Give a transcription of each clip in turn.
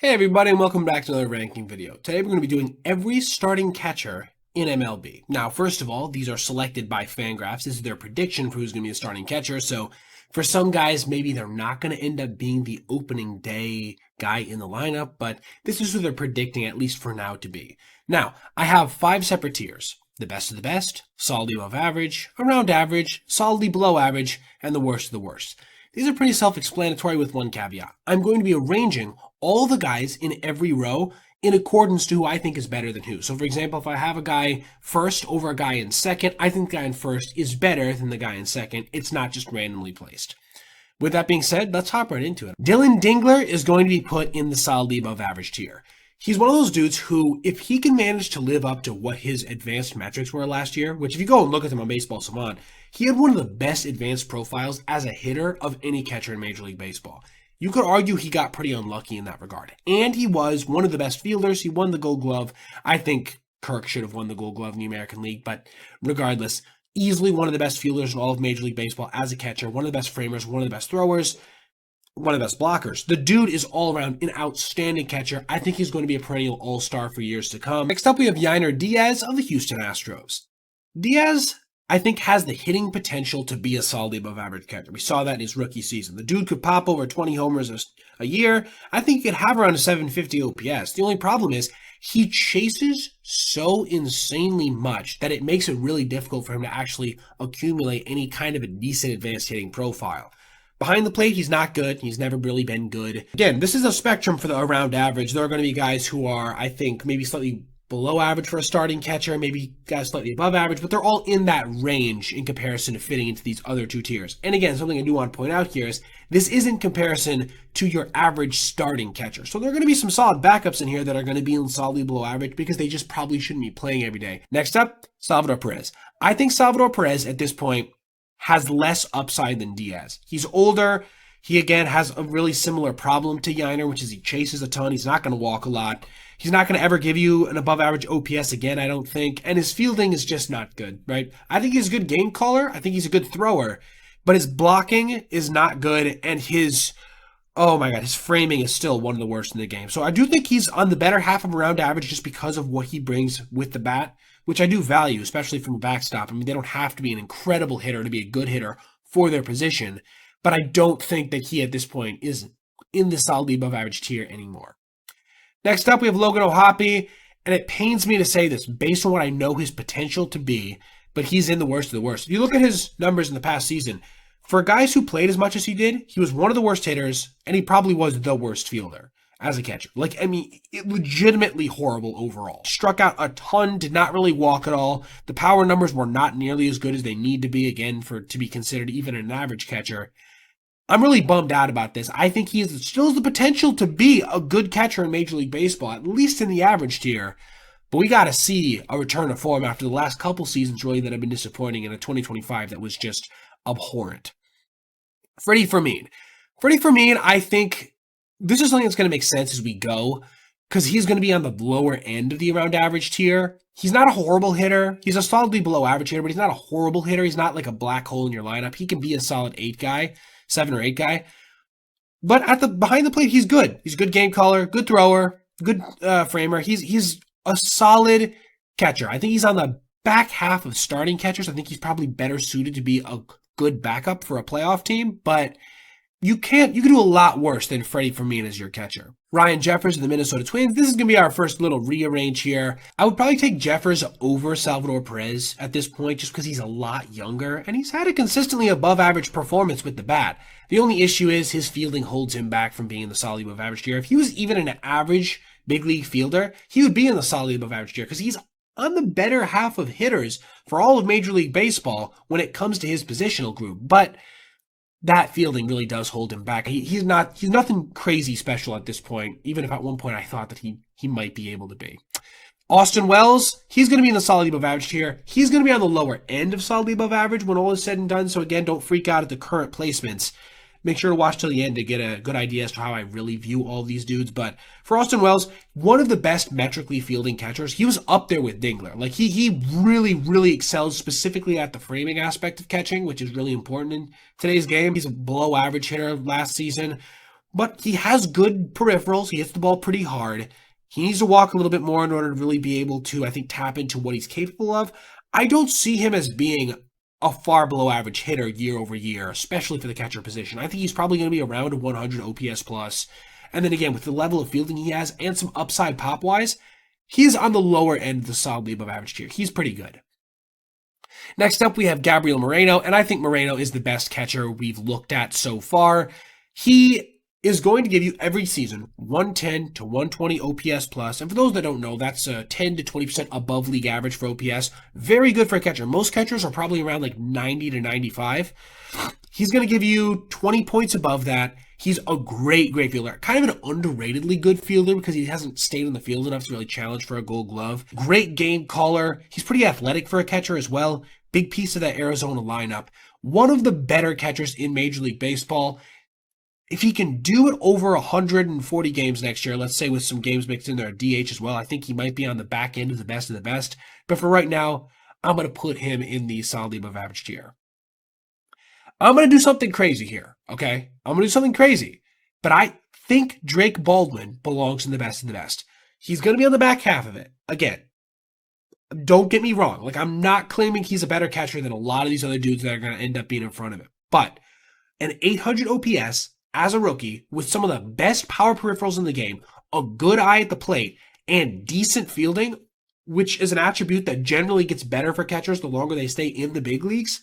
Hey everybody, and welcome back to another ranking video. Today we're going to be doing every starting catcher in MLB. Now, first of all, these are selected by Fangraphs. This is their prediction for who's going to be a starting catcher. So for some guys, maybe they're not going to end up being the opening day guy in the lineup, but this is who they're predicting, at least for now, to be. Now, I have 5 separate tiers. The best of the best, solidly above average, around average, solidly below average, and the worst of the worst. These are pretty self-explanatory with one caveat. I'm going to be arranging all the guys in every row in accordance to who I think is better than who. So for example, if I have a guy first over a guy in second, I think the guy in first is better than the guy in second. It's not just randomly placed. With that being said, let's hop right into it. Dylan Dingler is going to be put in the solidly above average tier. He's one of those dudes who, if he can manage to live up to what his advanced metrics were last year, which if you go and look at them on Baseball Savant, he had one of the best advanced profiles as a hitter of any catcher in Major League Baseball. You could argue he got pretty unlucky in that regard. And he was one of the best fielders. He won the Gold Glove. I think Kirk should have won the Gold Glove in the American League, but regardless, easily one of the best fielders in all of Major League Baseball as a catcher, one of the best framers, one of the best throwers, one of the best blockers. The dude is all around an outstanding catcher. I think he's going to be a perennial all-star for years to come. Next up, we have Yainer Diaz of the Houston Astros. Diaz, I think, has the hitting potential to be a solidly above average catcher. We saw that in his rookie season. The dude could pop over 20 homers a year. I think he could have around a 750 OPS. The only problem is he chases so insanely much that it makes it really difficult for him to actually accumulate any kind of a decent advanced hitting profile. Behind the plate, he's not good. He's never really been good. Again, this is a spectrum for the around average. There are going to be guys who are, I think, maybe slightly below average for a starting catcher, maybe guys slightly above average, but they're all in that range in comparison to fitting into these other two tiers. And again, something I do want to point out here is this isn't comparison to your average starting catcher. So there are going to be some solid backups in here that are going to be in solidly below average because they just probably shouldn't be playing every day. Next up, Salvador Perez. I think Salvador Perez at this point has less upside than Diaz. He's older. He, again, has a really similar problem to Yainer, which is he chases a ton. He's not going to walk a lot. He's not going to ever give you an above-average OPS again, I don't think. And his fielding is just not good, right? I think he's a good game caller. I think he's a good thrower. But his blocking is not good. And his, oh my God, his framing is still one of the worst in the game. So I do think he's on the better half of around average just because of what he brings with the bat, which I do value, especially from a backstop. I mean, they don't have to be an incredible hitter to be a good hitter for their position, but I don't think that he at this point is in the solidly above average tier anymore. Next up, we have Logan O'Hoppe, and it pains me to say this based on what I know his potential to be, but he's in the worst of the worst. If you look at his numbers in the past season, for guys who played as much as he did, he was one of the worst hitters, and he probably was the worst fielder as a catcher. Like, I mean, it legitimately horrible overall. Struck out a ton, did not really walk at all. The power numbers were not nearly as good as they need to be, again, for to be considered even an average catcher. I'm really bummed out about this. I think he still has the potential to be a good catcher in Major League Baseball, at least in the average tier. But we got to see a return to form after the last couple seasons, really, that have been disappointing in a 2025 that was just abhorrent. Freddie Fermin. Freddie Fermin, I think this is something that's going to make sense as we go because he's going to be on the lower end of the around average tier. He's not a horrible hitter. He's a solidly below average hitter, but he's not a horrible hitter. He's not like a black hole in your lineup. He can be a solid 7 or 8 guy. But behind the plate, he's good. He's a good game caller, good thrower, good framer. He's a solid catcher. I think he's on the back half of starting catchers. I think he's probably better suited to be a good backup for a playoff team, but you can do a lot worse than Freddie Fermin as your catcher. Ryan Jeffers of the Minnesota Twins. This is going to be our first little rearrange here. I would probably take Jeffers over Salvador Perez at this point just because he's a lot younger and he's had a consistently above average performance with the bat. The only issue is his fielding holds him back from being in the solidly above average tier. If he was even an average big league fielder, he would be in the solidly above average tier because he's on the better half of hitters for all of Major League Baseball when it comes to his positional group. But that fielding really does hold him back. He's nothing crazy special at this point, even if at one point I thought that he might be able to be. Austin Wells, he's going to be in the solidly above average tier. He's going to be on the lower end of solidly above average when all is said and done. So again, don't freak out at the current placements. Make sure to watch till the end to get a good idea as to how I really view all these dudes. But for Austin Wells, one of the best metrically fielding catchers. He was up there with Dingler. Like he really, really excels specifically at the framing aspect of catching, which is really important in today's game. He's a below average hitter last season. but he has good peripherals. He hits the ball pretty hard. He needs to walk a little bit more in order to really be able to, I think, tap into what he's capable of. I don't see him as being a far below average hitter year over year, especially for the catcher position. I think he's probably going to be around a 100 OPS plus. And then again, with the level of fielding he has and some upside pop-wise, he's on the lower end of the solidly above average tier. He's pretty good. Next up, we have Gabriel Moreno, and I think Moreno is the best catcher we've looked at so far. He is going to give you every season 110 to 120 OPS plus. And for those that don't know, that's 10 to 20% above league average for OPS. Very good for a catcher. Most catchers are probably around like 90 to 95. He's going to give you 20 points above that. He's a great fielder. Kind of an underratedly good fielder because he hasn't stayed in the field enough to really challenge for a Gold Glove. Great game caller. He's pretty athletic for a catcher as well. Big piece of that Arizona lineup. One of the better catchers in Major League Baseball. If he can do it over 140 games next year, let's say with some games mixed in there, DH as well, I think he might be on the back end of the best of the best. But for right now, I'm going to put him in the solidly above average tier. I'm going to do something crazy here, okay? I'm going to do something crazy. But I think Drake Baldwin belongs in the best of the best. He's going to be on the back half of it. Again, don't get me wrong. Like, I'm not claiming he's a better catcher than a lot of these other dudes that are going to end up being in front of him. But an 800 OPS as a rookie with some of the best power peripherals in the game, a good eye at the plate, and decent fielding, which is an attribute that generally gets better for catchers the longer they stay in the big leagues,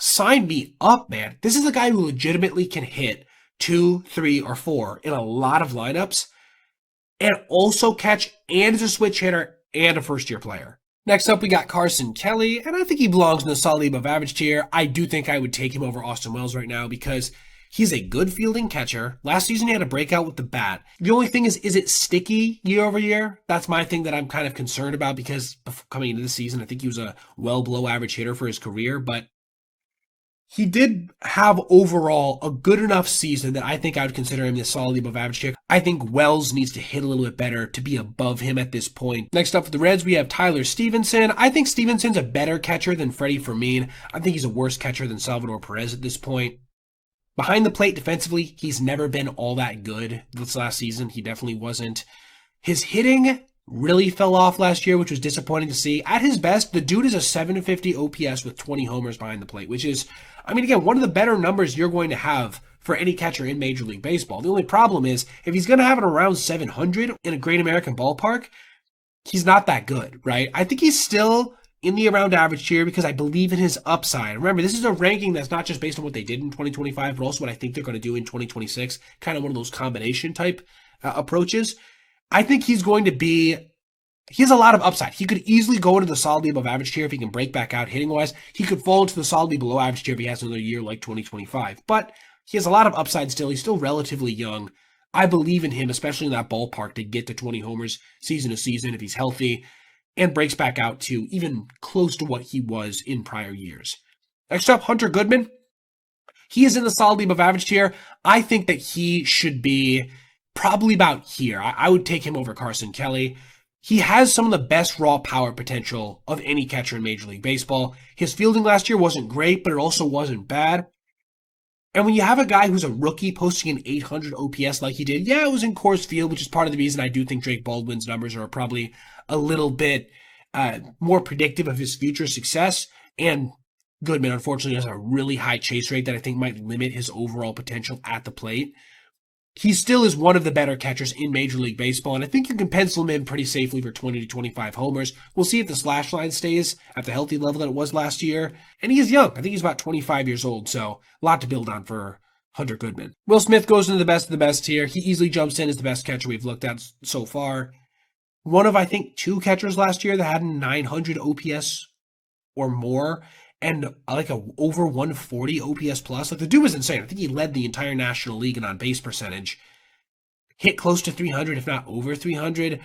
sign me up, man. This is a guy who legitimately can hit 2, 3, or 4 in a lot of lineups and also catch and is a switch hitter and a first-year player. Next up, we got Carson Kelly, and I think he belongs in the solidly above average tier. I do think I would take him over Austin Wells right now because he's a good fielding catcher. Last season, he had a breakout with the bat. The only thing is it sticky year over year? That's my thing that I'm kind of concerned about because coming into the season, I think he was a well below average hitter for his career, but he did have overall a good enough season that I think I would consider him the solidly above average tier. I think Wells needs to hit a little bit better to be above him at this point. Next up for the Reds, we have Tyler Stevenson. I think Stevenson's a better catcher than Freddie Fermin. I think he's a worse catcher than Salvador Perez at this point. Behind the plate defensively, he's never been all that good this last season. He definitely wasn't. His hitting really fell off last year, which was disappointing to see. At his best, the dude is a 750 OPS with 20 homers behind the plate, which is, I mean, again, one of the better numbers you're going to have for any catcher in Major League Baseball. The only problem is, if he's going to have it around 700 in a Great American ballpark, he's not that good, right? I think he's still in the around average tier because I believe in his upside. Remember, this is a ranking that's not just based on what they did in 2025, but also what I think they're going to do in 2026. Kind of one of those combination type approaches. I think he's going to be, he has a lot of upside. He could easily go into the solidly above average tier if he can break back out hitting wise. He could fall into the solidly below average tier if he has another year like 2025. But he has a lot of upside still. He's still relatively young. I believe in him, especially in that ballpark, to get to 20 homers season to season if he's healthy and breaks back out to even close to what he was in prior years. Next up, Hunter Goodman. He is in the solidly above average tier. I think that he should be probably about here. I would take him over Carson Kelly. He has some of the best raw power potential of any catcher in Major League Baseball. His fielding last year wasn't great, but it also wasn't bad. And when you have a guy who's a rookie posting an 800 OPS like he did, yeah, it was in Coors Field, which is part of the reason I do think Drake Baldwin's numbers are probably a little bit more predictive of his future success. And Goodman, unfortunately, has a really high chase rate that I think might limit his overall potential at the plate. He still is one of the better catchers in Major League Baseball, and I think you can pencil him in pretty safely for 20 to 25 homers. We'll see if the slash line stays at the healthy level that it was last year. And he is young. I think he's about 25 years old, so a lot to build on for Hunter Goodman. Will Smith goes into the best of the best here. He easily jumps in as the best catcher we've looked at so far. One of, I think, 2 catchers last year that had 900 OPS or more, and like a over 140 OPS plus. Like, the dude was insane. I think he led the entire National League in on-base percentage. Hit close to 300, if not over 300.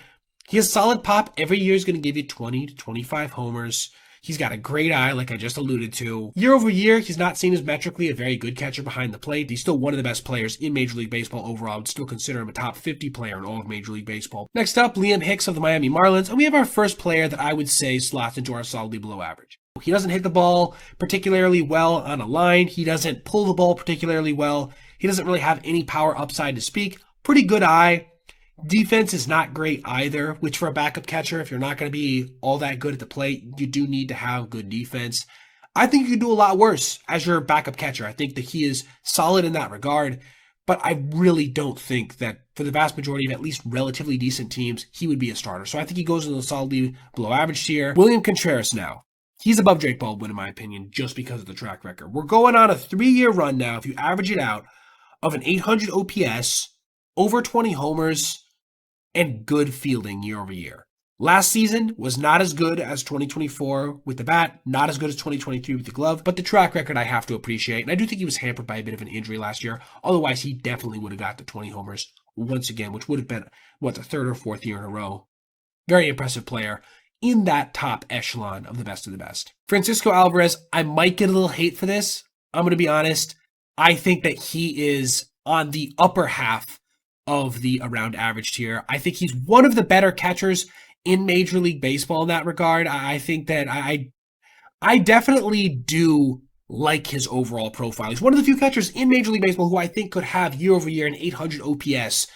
He has solid pop. Every year is going to give you 20 to 25 homers. He's got a great eye, like I just alluded to. Year over year, he's not seen as metrically a very good catcher behind the plate. He's still one of the best players in Major League Baseball overall. I would still consider him a top 50 player in all of Major League Baseball. Next up, Liam Hicks of the Miami Marlins. And we have our first player that I would say slots into our solidly below average. He doesn't hit the ball particularly well on a line. He doesn't pull the ball particularly well. He doesn't really have any power upside to speak. Pretty good eye. Defense is not great either, which for a backup catcher, if you're not going to be all that good at the plate, you do need to have good defense. I think you could do a lot worse as your backup catcher. I think that he is solid in that regard, but I really don't think that for the vast majority of at least relatively decent teams, he would be a starter. So I think he goes into the solidly below average tier. William Contreras now. He's above Drake Baldwin, in my opinion, just because of the track record. We're going on a 3-year run now, if you average it out, of an 800 OPS, over 20 homers, and good fielding year over year. Last season was not as good as 2024 with the bat, not as good as 2023 with the glove, but the track record I have to appreciate. And I do think he was hampered by a bit of an injury last year. Otherwise, he definitely would have got the 20 homers once again, which would have been, the third or fourth year in a row. Very impressive player in that top echelon of the best. Francisco Alvarez, I might get a little hate for this. I'm going to be honest. I think that he is on the upper half of the around average tier. I think he's one of the better catchers in Major League Baseball in that regard. I think that I definitely do like his overall profile. He's one of the few catchers in Major League Baseball who I think could have year over year an 800 OPS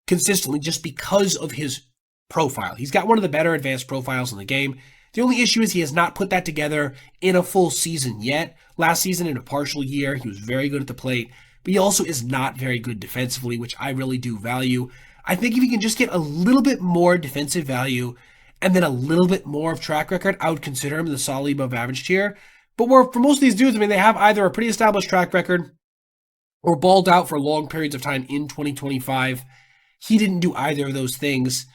consistently just because of his profile. He's got one of the better advanced profiles in the game. The only issue is he has not put that together in a full season yet. Last season, in a partial year, he was very good at the plate, but he also is not very good defensively, which I really do value. I think if he can just get a little bit more defensive value and then a little bit more of track record, I would consider him in the solidly above average tier. But for most of these dudes, I mean, they have either a pretty established track record or balled out for long periods of time in 2025. He didn't do either of those things.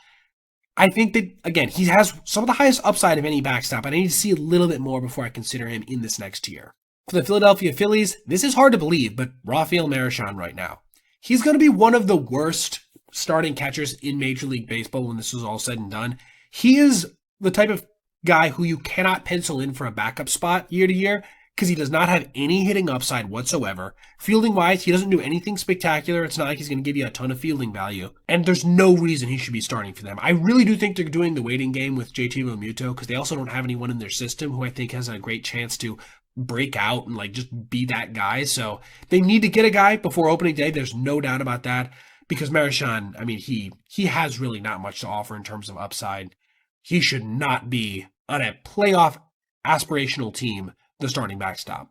I think that, again, he has some of the highest upside of any backstop, and I need to see a little bit more before I consider him in this next tier. For the Philadelphia Phillies, this is hard to believe, but Rafael Marichal right now. He's going to be one of the worst starting catchers in Major League Baseball when this is all said and done. He is the type of guy who you cannot pencil in for a backup spot year to year because he does not have any hitting upside whatsoever. Fielding-wise, he doesn't do anything spectacular. It's not like he's going to give you a ton of fielding value. And there's no reason he should be starting for them. I really do think they're doing the waiting game with JT Realmuto because they also don't have anyone in their system who I think has a great chance to break out and just be that guy. So they need to get a guy before opening day. There's no doubt about that because Marichal, I mean, he has really not much to offer in terms of upside. He should not be on a playoff aspirational team the starting backstop.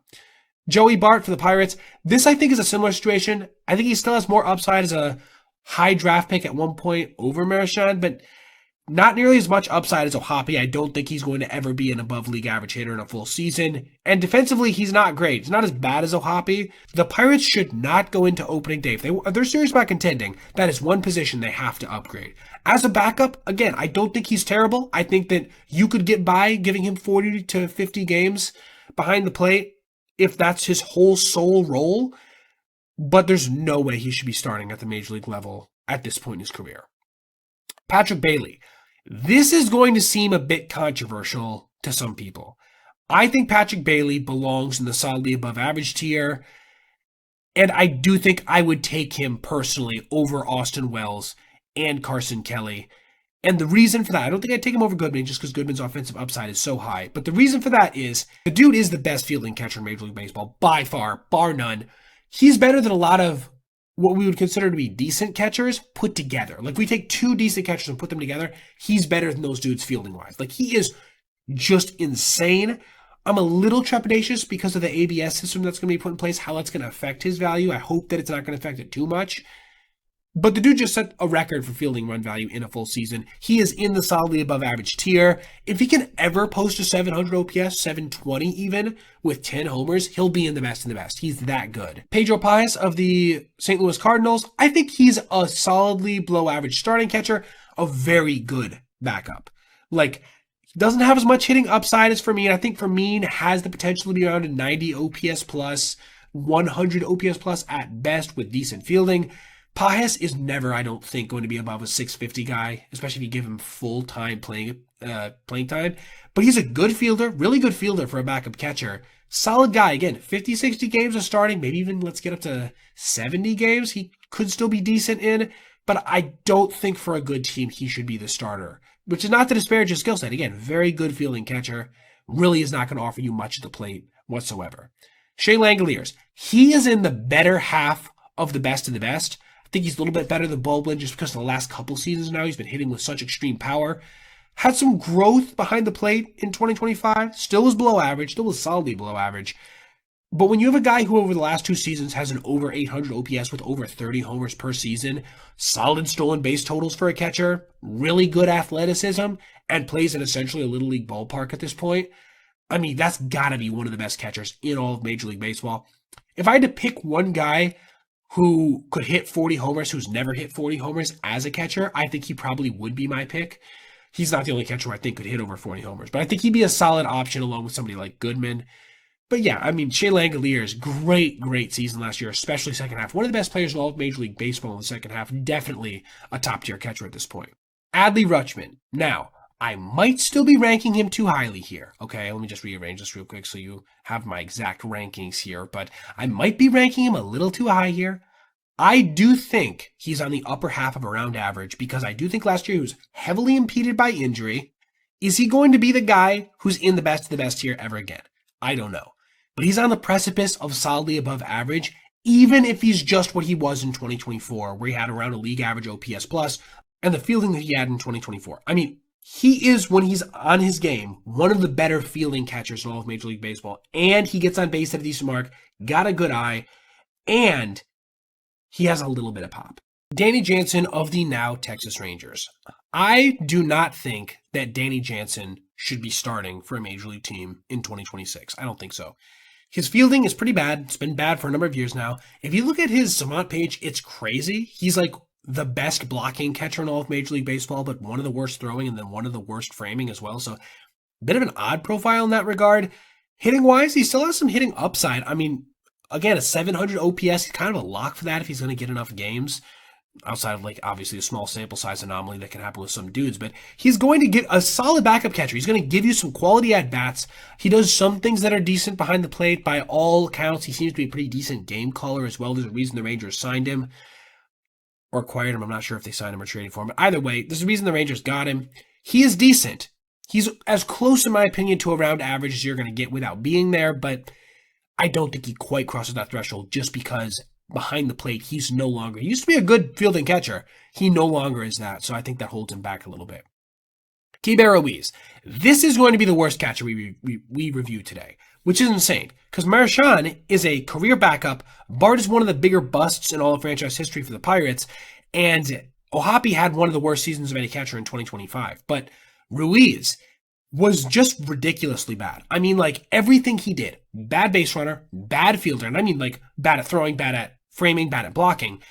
Joey Bart for the Pirates. This, I think, is a similar situation. I think he still has more upside as a high draft pick at one point over Marichal, but not nearly as much upside as O'Hoppe. I don't think he's going to ever be an above league average hitter in a full season. And defensively, he's not great. He's not as bad as O'Hoppe. The Pirates should not go into opening day. If they're serious about contending, that is one position they have to upgrade. As a backup, again, I don't think he's terrible. I think that you could get by giving him 40 to 50 games behind the plate if that's his whole sole role. But there's no way he should be starting at the major league level at this point in his career. Patrick Bailey. This is going to seem a bit controversial to some people. I think Patrick Bailey belongs in the solidly above average tier, and I do think I would take him personally over Austin Wells and Carson Kelly. And the reason for that, I don't think I'd take him over Goodman just because Goodman's offensive upside is so high. But the reason for that is the dude is the best fielding catcher in Major League Baseball by far, bar none. He's better than a lot of what we would consider to be decent catchers put together. Like, we take two decent catchers and put them together, he's better than those dudes fielding-wise. Like, he is just insane. I'm a little trepidatious because of the ABS system that's going to be put in place, how that's going to affect his value. I hope that it's not going to affect it too much. But the dude just set a record for fielding run value in a full season. He is in the solidly above average tier. If he can ever post a 700 OPS, 720 even, with 10 homers, he'll be in the best. He's that good. Pedro Paez of the St. Louis Cardinals, I think he's a solidly below average starting catcher, a very good backup. Like, he doesn't have as much hitting upside as Fermin. I think Fermin has the potential to be around a 90 OPS plus, 100 OPS plus at best with decent fielding. Paez is never, I don't think, going to be above a 650 guy, especially if you give him full-time playing time. But he's a good fielder, really good fielder for a backup catcher. Solid guy. Again, 50, 60 games of starting, maybe even let's get up to 70 games. He could still be decent in, but I don't think for a good team he should be the starter, which is not to disparage his skill set. Again, very good fielding catcher. Really is not going to offer you much at the plate whatsoever. Shea Langoliers. He is in the better half of the best of the best. I think he's a little bit better than Baldwin just because of the last couple seasons now he's been hitting with such extreme power. Had some growth behind the plate in 2025. Still was below average. Still was solidly below average. But when you have a guy who over the last 2 seasons has an over 800 OPS with over 30 homers per season, solid stolen base totals for a catcher, really good athleticism, and plays in essentially a little league ballpark at this point, I mean, that's got to be one of the best catchers in all of Major League Baseball. If I had to pick one guy who could hit 40 homers, who's never hit 40 homers as a catcher, I think he probably would be my pick. He's not the only catcher who I think could hit over 40 homers, but I think he'd be a solid option along with somebody like Goodman. But yeah, I mean, Shea Langoliers, great season last year, especially second half. One of the best players in all of Major League Baseball in the second half. Definitely a top-tier catcher at this point. Adley Rutschman. Now, I might still be ranking him too highly here. Okay, let me just rearrange this real quick so you have my exact rankings here. But I might be ranking him a little too high here. I do think he's on the upper half of around average because I do think last year he was heavily impeded by injury. Is he going to be the guy who's in the best of the best here ever again? I don't know. But he's on the precipice of solidly above average, even if he's just what he was in 2024, where he had around a league average OPS plus, and the fielding that he had in 2024. I mean, he is, when he's on his game, one of the better fielding catchers in all of Major League Baseball, and he gets on base at a decent mark, got a good eye, and he has a little bit of pop. Danny Jansen of the now Texas Rangers. I do not think that Danny Jansen should be starting for a Major League team in 2026. I don't think so. His fielding is pretty bad. It's been bad for a number of years now. If you look at his Savant page, it's crazy. He's like the best blocking catcher in all of Major League Baseball, but one of the worst throwing and then one of the worst framing as well. So a bit of an odd profile in that regard. Hitting-wise, he still has some hitting upside. I mean, again, a 700 OPS, he's kind of a lock for that if he's going to get enough games. Outside of, like, obviously a small sample size anomaly that can happen with some dudes, but he's going to get a solid backup catcher. He's going to give you some quality at-bats. He does some things that are decent behind the plate. By all accounts, he seems to be a pretty decent game caller as well. There's a reason the Rangers signed him or acquired him. I'm not sure if they signed him or traded for him, but either way, there's a reason the Rangers got him. He is decent. He's as close, in my opinion, to around average as you're going to get without being there, but I don't think he quite crosses that threshold just because behind the plate, he's no longer, he used to be a good fielding catcher. He no longer is that, so I think that holds him back a little bit. Keibert Ruiz. This is going to be the worst catcher we review today, which is insane, because Marchand is a career backup. Bart is one of the bigger busts in all of franchise history for the Pirates, and Ohapi had one of the worst seasons of any catcher in 2025. But Ruiz was just ridiculously bad. I mean, like, everything he did, bad base runner, bad fielder, and I mean, like, bad at throwing, bad at framing, bad at blocking,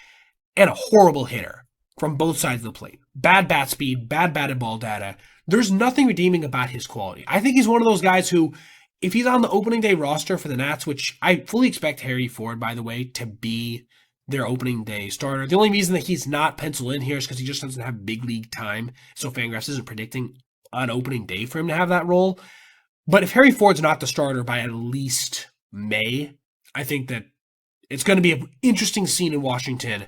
and a horrible hitter from both sides of the plate. Bad bat speed, bad batted ball data. There's nothing redeeming about his quality. I think he's one of those guys who, if he's on the opening day roster for the Nats, which I fully expect Harry Ford, by the way, to be their opening day starter. The only reason that he's not penciled in here is because he just doesn't have big league time, so Fangraphs isn't predicting on opening day for him to have that role. But if Harry Ford's not the starter by at least May, I think that it's going to be an interesting scene in Washington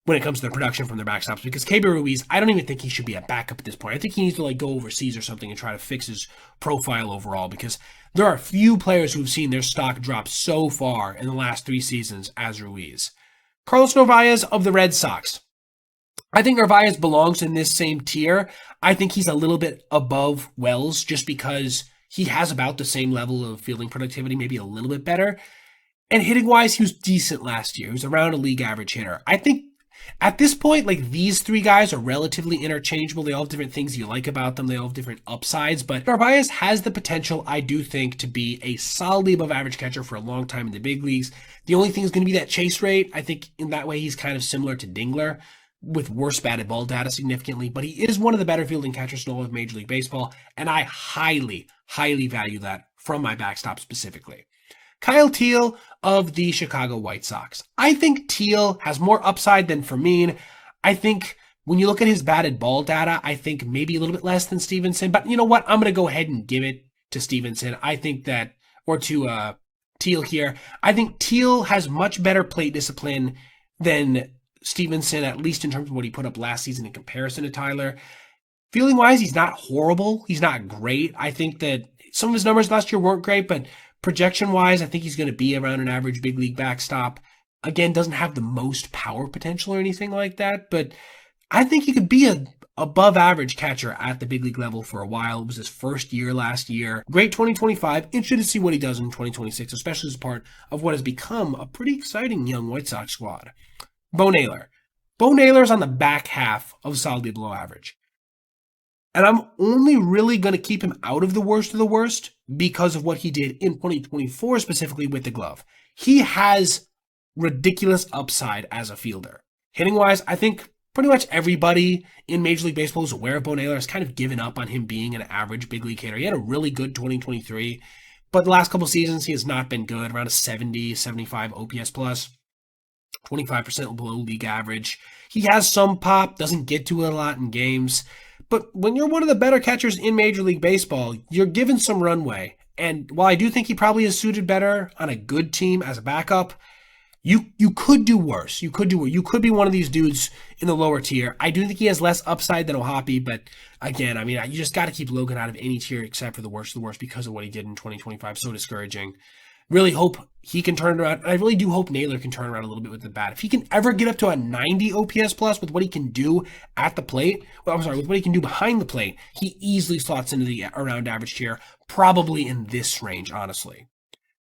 when it comes to the production from their backstops, because Keibert Ruiz, I don't even think he should be a backup at this point. I think he needs to like go overseas or something and try to fix his profile overall, because there are few players who've seen their stock drop so far in the last 3 seasons as Ruiz. Carlos Narvaez of the Red Sox. I think Narvaez belongs in this same tier. I think he's a little bit above Wells just because he has about the same level of fielding productivity, maybe a little bit better. And hitting-wise, he was decent last year. He was around a league average hitter. I think at this point, like, these 3 guys are relatively interchangeable. They all have different things you like about them. They all have different upsides. But Narvaez has the potential, I do think, to be a solidly above average catcher for a long time in the big leagues. The only thing is going to be that chase rate. I think in that way, he's kind of similar to Dingler, with worse batted ball data significantly, but he is one of the better fielding catchers in all of Major League Baseball, and I highly, highly value that from my backstop specifically. Kyle Teel of the Chicago White Sox. I think Teel has more upside than Fermin. I think when you look at his batted ball data, I think maybe a little bit less than Stevenson, but you know what? I'm going to go ahead and give it to Stevenson. I think that, or to Teel here. I think Teel has much better plate discipline than Stevenson, at least in terms of what he put up last season in comparison to Tyler. Fielding-wise, he's not horrible. He's not great. I think that some of his numbers last year weren't great, but projection-wise, I think he's going to be around an average big league backstop. Again, doesn't have the most power potential or anything like that, but I think he could be a above average catcher at the big league level for a while. It was his first year last year. Great 2025. Interested to see what he does in 2026, especially as part of what has become a pretty exciting young White Sox squad. Bo Naylor. Bo Naylor's on the back half of solidly below average. And I'm only really going to keep him out of the worst because of what he did in 2024, specifically with the glove. He has ridiculous upside as a fielder. Hitting wise, I think pretty much everybody in Major League Baseball is aware of Bo Naylor, has kind of given up on him being an average big league hitter. He had a really good 2023, but the last couple seasons he has not been good, around a 70, 75 OPS plus, 25% below league average. He has some pop, doesn't get to it a lot in games, but when you're one of the better catchers in Major League Baseball, you're given some runway. And while I do think he probably is suited better on a good team as a backup, you could do worse. You could be one of these dudes in the lower tier. I do think he has less upside than Ohapi, but again, I mean, you just got to keep Logan out of any tier except for the worst of the worst because of what he did in 2025. So discouraging. Really hope he can turn it around. And I really do hope Naylor can turn around a little bit with the bat. If he can ever get up to a 90 OPS plus with what he can do at the plate, with what he can do behind the plate, he easily slots into the around average tier, probably in this range, honestly.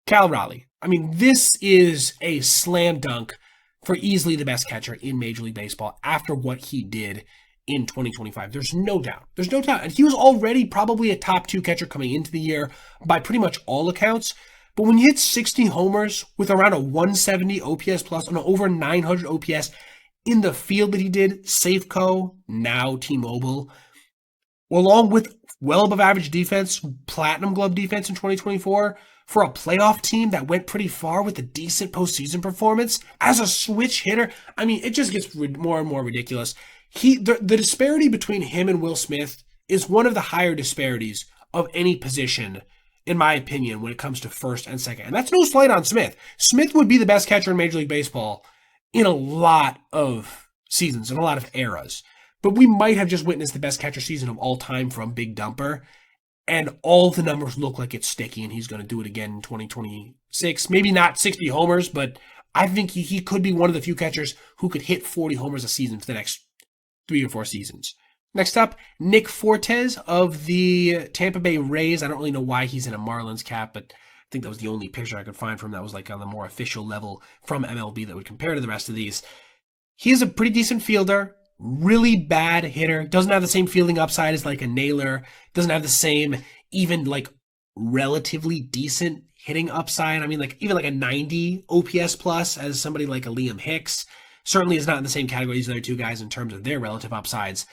Cal Raleigh. I mean, this is a slam dunk for easily the best catcher in Major League Baseball after what he did in 2025. There's no doubt. There's no doubt. And he was already probably a top 2 catcher coming into the year by pretty much all accounts. But when you hit 60 homers with around a 170 OPS plus and over 900 OPS in the field that he did, Safeco, now T-Mobile, along with well above average defense, platinum glove defense in 2024, for a playoff team that went pretty far with a decent postseason performance as a switch hitter, I mean, it just gets more and more ridiculous. The disparity between him and Will Smith is one of the higher disparities of any position, in my opinion, when it comes to first and second. And that's no slight on Smith. Smith would be the best catcher in Major League Baseball in a lot of seasons, in a lot of eras. But we might have just witnessed the best catcher season of all time from Big Dumper. And all the numbers look like it's sticky, and he's going to do it again in 2026. Maybe not 60 homers, but I think he could be one of the few catchers who could hit 40 homers a season for the next 3 or 4 seasons. Next up, Nick Fortes of the Tampa Bay Rays. I don't really know why he's in a Marlins cap, but I think that was the only picture I could find from him that was like on the more official level from MLB that would compare to the rest of these. He is a pretty decent fielder. Really bad hitter, doesn't have the same fielding upside as like a Naylor, doesn't have the same even like relatively decent hitting upside. I mean, like even like a 90 OPS plus as somebody like a Liam Hicks certainly is not in the same category as the other two guys in terms of their relative upsides.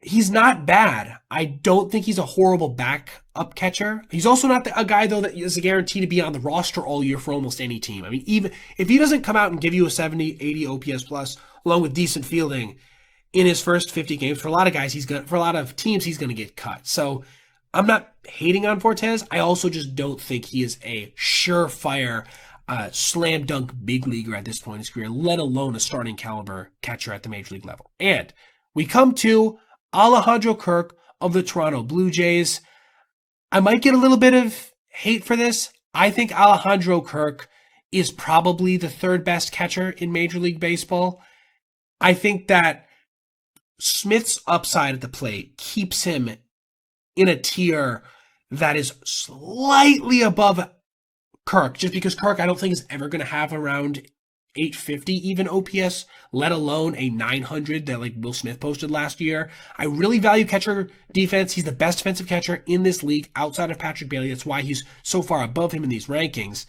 He's not bad. I don't think he's a horrible backup catcher. He's also not a guy, though, that is a guarantee to be on the roster all year for almost any team. I mean, even if he doesn't come out and give you a 70, 80 OPS plus, along with decent fielding in his first 50 games, for a lot of guys, for a lot of teams, he's going to get cut. So I'm not hating on Fortes. I also just don't think he is a surefire slam dunk big leaguer at this point in his career, let alone a starting caliber catcher at the major league level. And we come to Alejandro Kirk of the Toronto Blue Jays. I might get a little bit of hate for this. I think Alejandro Kirk is probably the third best catcher in Major League Baseball. I think that Smith's upside at the plate keeps him in a tier that is slightly above Kirk, just because Kirk I don't think is ever going to have around 850 even OPS, let alone a 900 that like Will Smith posted last year. I really value catcher defense. He's the best defensive catcher in this league outside of Patrick Bailey. That's why he's so far above him in these rankings.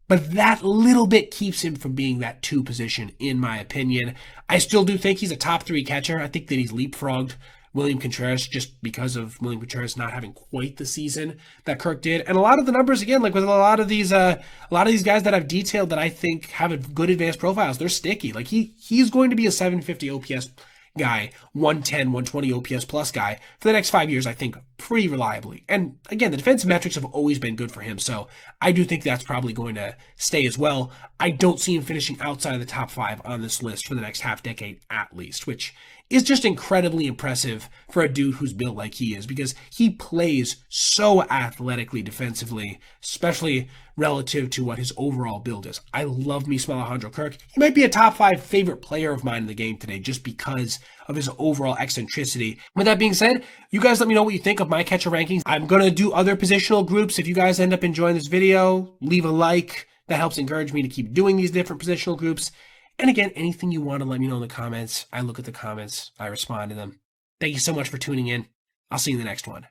But that little bit keeps him from being that 2 position, in my opinion. I still do think he's a top 3 catcher. I think that he's leapfrogged William Contreras just because of William Contreras not having quite the season that Kirk did. And a lot of the numbers, again, like with a lot of these guys that I've detailed that I think have a good advanced profiles, they're sticky. Like he's going to be a 750 OPS guy, 110, 120 OPS plus guy for the next 5 years, I think, pretty reliably. And again, the defensive metrics have always been good for him, so I do think that's probably going to stay as well. I don't see him finishing outside of the top 5 on this list for the next half decade at least, which is just incredibly impressive for a dude who's built like he is, because he plays so athletically defensively, especially relative to what his overall build is. I love me some Alejandro Kirk. He might be a top 5 favorite player of mine in the game today just because of his overall eccentricity. With that being said, you guys let me know what you think of my catcher rankings. I'm going to do other positional groups. If you guys end up enjoying this video, leave a like. That helps encourage me to keep doing these different positional groups. And again, anything you want to let me know in the comments. I look at the comments. I respond to them. Thank you so much for tuning in. I'll see you in the next one.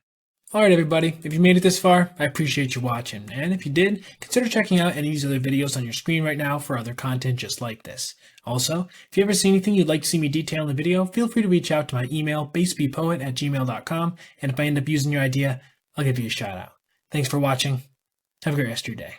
All right, everybody. If you made it this far, I appreciate you watching. And if you did, consider checking out any of these other videos on your screen right now for other content just like this. Also, if you ever see anything you'd like to see me detail in the video, feel free to reach out to my email, basebpoet@gmail.com. And if I end up using your idea, I'll give you a shout out. Thanks for watching. Have a great rest of your day.